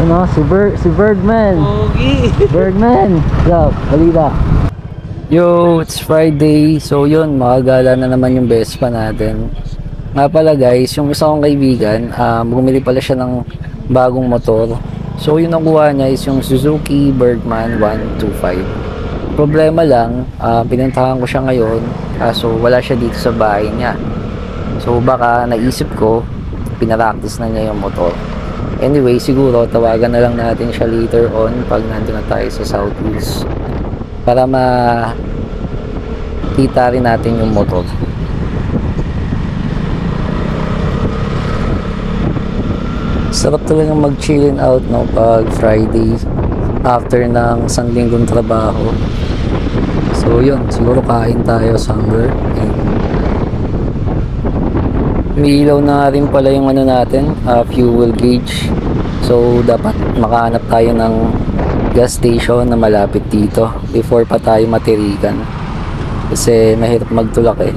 no? Si Birdman. Pogi. Birdman. What's up? Balita. Yo, it's Friday. So yun, makagala na naman yung Vespa natin. Nga pala guys, yung isa kong kaibigan, bumili pala siya ng bagong motor. So yung nakuha niya is yung Suzuki Birdman 125. Problema lang, pinuntahan ko siya ngayon, so wala siya dito sa bahay niya. So baka naisip ko, pinapractice na niya yung motor. Anyway, siguro tawagan na lang natin siya later on pag nandun na tayo sa Southeast para makita rin natin yung motor. Sarap talaga mag-chillin out no pag Friday after ng isang linggong trabaho. So yun, siguro kain tayo somewhere. May ilaw na rin pala yung ano natin, fuel gauge. So dapat makahanap tayo ng gas station na malapit dito before pa tayo matirikan. Kasi mahirap magtulak eh.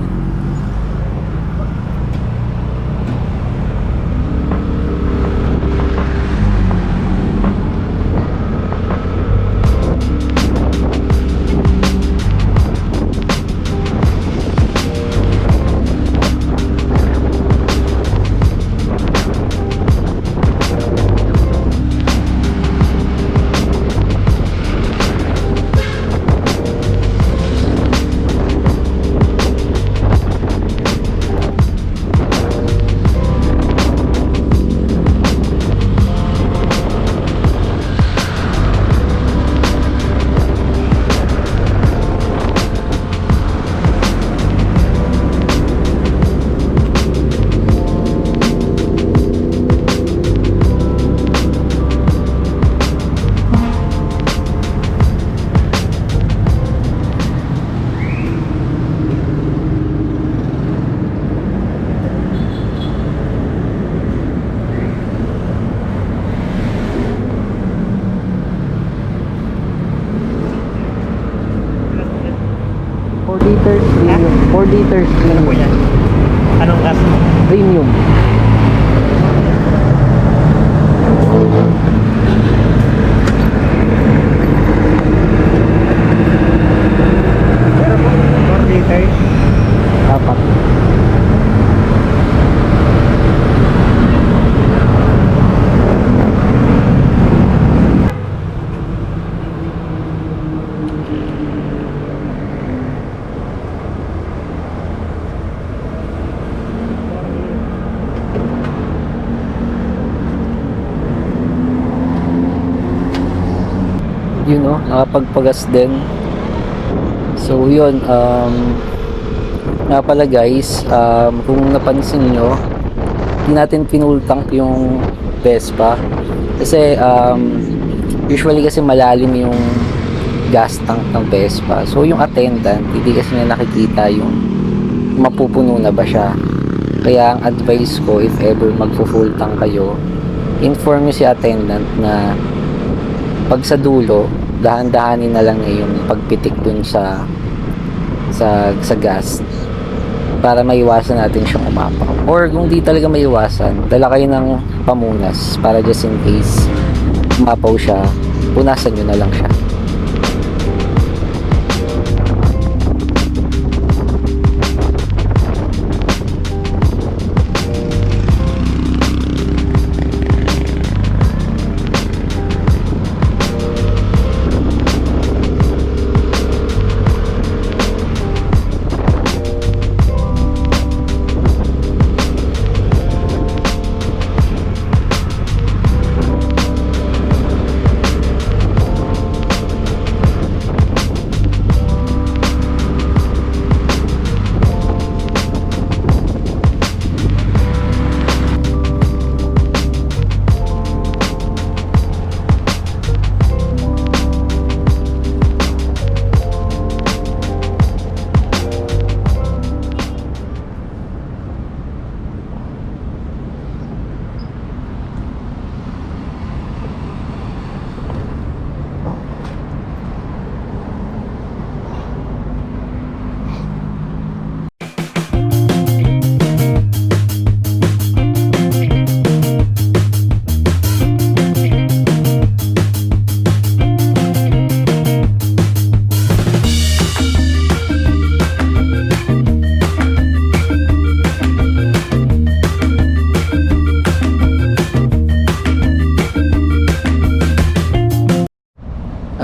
Liters premium. 4 liters Ano po premium. yan? Anong gas mo? Premium. Pero po, 4 liters. Apat. Yun know, nakapagpagas din. So yun, nga pala guys, kung napansin nyo, hindi natin pinull tank yung Vespa kasi usually kasi malalim yung gas tank ng Vespa. So yung attendant, hindi kasi niya nakikita yung mapupuno na ba siya. Kaya ang advice ko, if ever magpo-full tank kayo, inform nyo si attendant na pag sa dulo, dahan-dahanin na lang niya yung pagpitik dun sa gas para maiwasan natin siyang umapaw. Or kung di talaga maiwasan, dala kayo ng pamunas para just in case umapaw siya, punasan nyo na lang siya.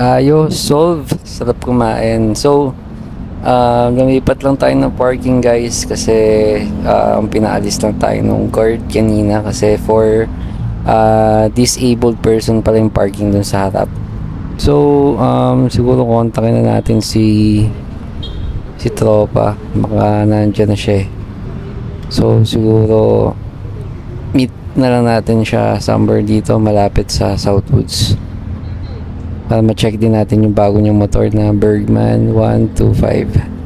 Ayos, solve. Sarap kumain. So, lumipat lang tayo ng parking guys kasi pinaalis lang tayo ng guard kanina kasi for disabled person pala yung parking dun sa harap. So, siguro kontakin na natin si tropa. Baka nandiyan na siya eh. So, siguro meet na lang natin siya somewhere dito malapit sa Southwoods. Para ma-check din natin yung bago niyang motor na Bergman 125.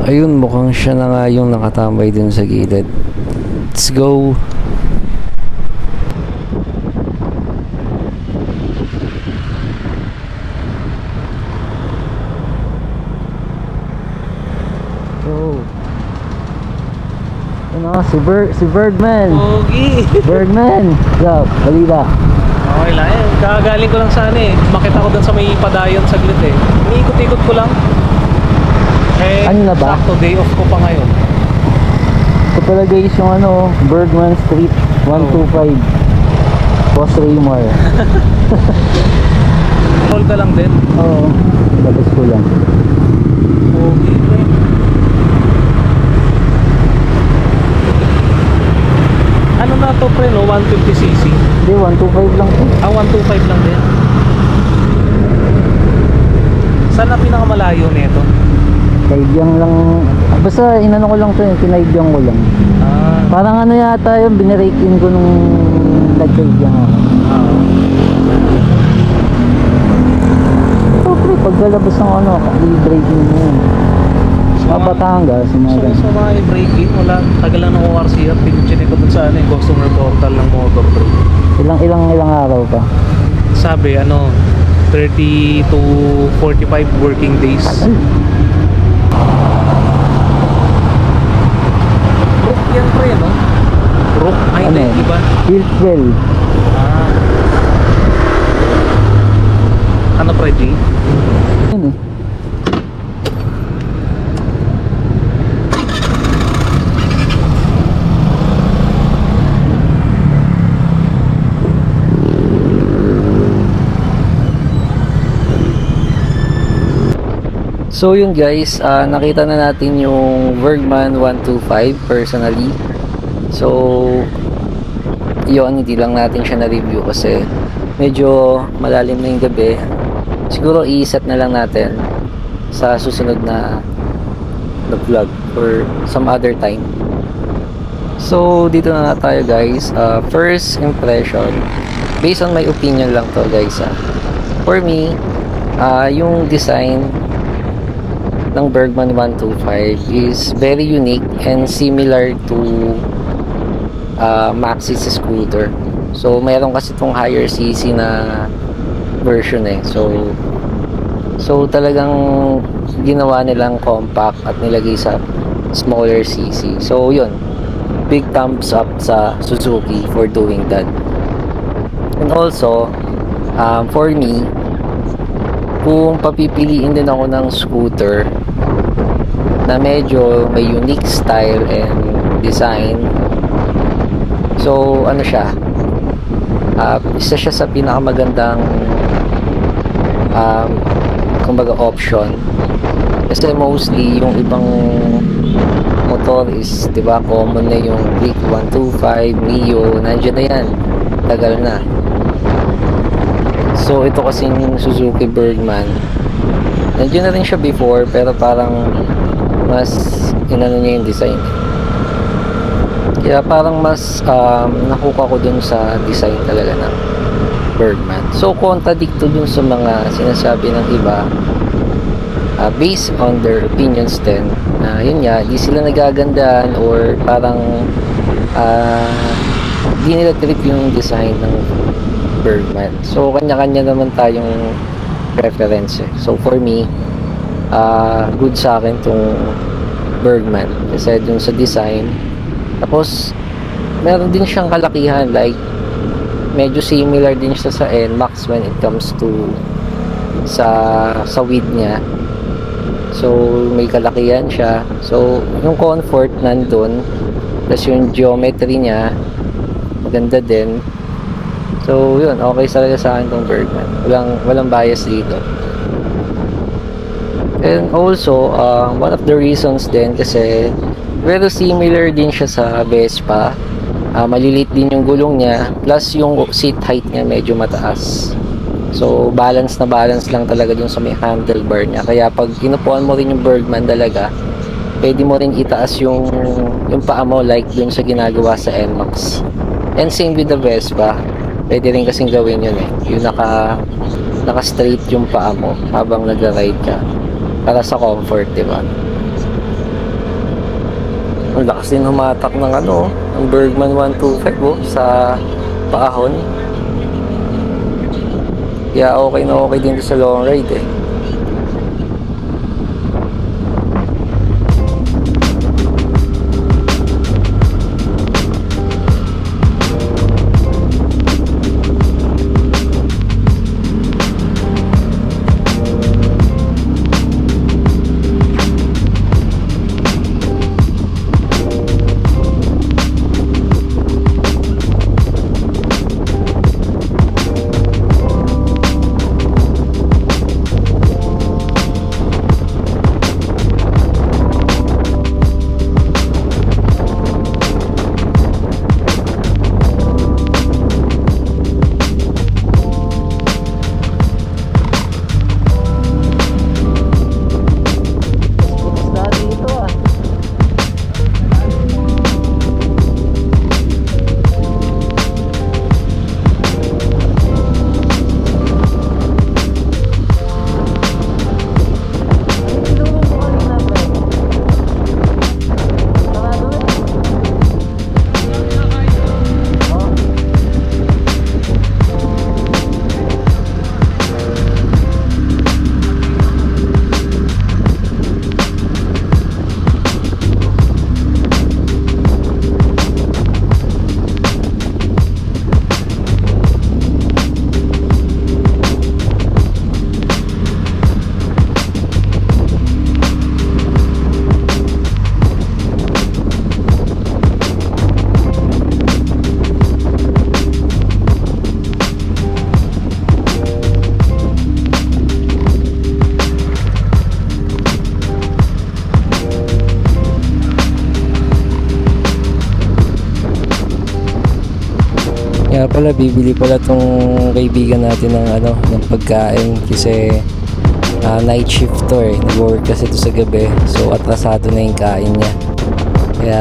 Ayun, mukhang siya na nga yung nakatambay dun sa gilid. Let's go! So, ano, si Bergman! Pogi! Bergman! What's up? Balita! Okay lang eh. Kakagaling ko lang sana eh. Makita ko dun sa may padayon saglit eh. Iniikot-ikot ko lang. Eh, Ano na ba? sakto day off ko pa ngayon. Ito pala guys yung ano, Bergman Street 125. Boss Raymar. Call ka lang din. Oo, labas ko lang. Pogi pre. Ano na to pre no? 150cc. Hindi, 125 lang po. 125 lang din. Saan na pinakamalayo nito? Kaibyang lang. Basta inano ko lang to, kinaibyang ko lang. Parang ano yata yung binirake in ko nung nagkaibyang ako. So pre, pagkalabas ng ano, i-brake in mo yun. Sa Batangas, So, sa mga braking, wala. Tagal lang ng ORCR. Pinichin ko dun sa ano, yung customer portal ng motor pre. Ilang araw pa. Sabi, 30 to 45 working days. Brook yan pre, no? Brook? Ay, Ano? hindi, iba. Hillswell. Ano pre, G? Yun eh. So yun guys, nakita na natin yung Bergman 125 personally. So yun, hindi lang natin siya na-review kasi medyo malalim na yung gabi. Siguro i-set na lang natin sa susunod na vlog or some other time. So dito na tayo guys. First impression, based on my opinion lang to guys. For me, yung design ng Bergman 125 is very unique and similar to Maxis scooter. So mayroon kasi itong higher cc na version eh. So talagang ginawa nilang compact at nilagay sa smaller cc. So yun, big thumbs up sa Suzuki for doing that. And also for me, kung papipiliin din ako ng scooter na medyo may unique style and design, so ano siya, isa siya sa pinakamagandang kumbaga option kasi mostly yung ibang motor is, di ba, common na yung Click 125, Mio, nandiyan na yan, tagal na. So ito kasing Suzuki Bergman, nandiyan na rin siya before pero parang mas inano niya yung design. Kaya parang mas nakuha ko dun sa design talaga ng Bergman. So contradicto dun sa mga sinasabi ng iba, based on their opinions din, yun nga, di sila nagagandahan or parang di nila trip yung design ng Bergman. So kanya-kanya naman tayong preference eh. So for me, good sa akin tong Bergman kasi dun sa design. Tapos meron din siyang kalakihan, like medyo similar din siya sa NMAX when it comes to sa width niya. So may kalakihan siya. So yung comfort nandun, plus yung geometry niya maganda din. So yun, okay talaga sa akin tong Bergman. Walang bias dito. And also, one of the reasons din kasi very similar din siya sa Vespa. Malilit din yung gulong niya, plus yung seat height niya medyo mataas. So balance na balance lang talaga dun sa may handlebar niya. Kaya pag inupuan mo rin yung Bergman talaga, pwede mo rin itaas yung paa mo like dun sa ginagawa sa NMAX. And same with the Vespa, pwede rin kasing gawin yun eh. Yung naka straight yung paa mo habang nagra-ride ka para sa comfort, diba? Ang lakas din humatak ng ang Bergman 125 sa paahon. Kaya okay na okay din sa long ride eh. Kaya pala bibili pala tong kaibigan natin ng pagkain kasi night shift to eh. Nag-work kasi to sa gabi. So atrasado na yung kain niya. Kaya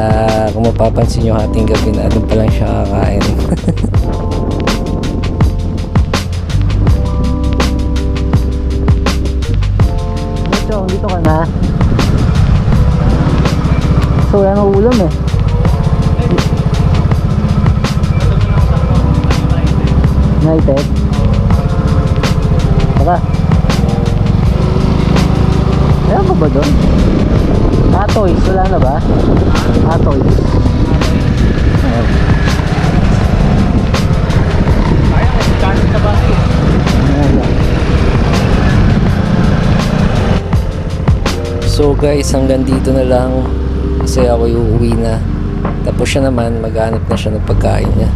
kung mapapansin nyo hating gabi na doon pa lang siya kakain. Dito ka na. So wala nang ulam eh. United. Tara. Meron pa ba doon? Toys, wala na ba? Toys. Ayan. Ayun, kanin na ba? So guys, hanggang dito na lang kasi ako uuwi na. Tapos siya naman, maghanap na siya ng pagkain niya.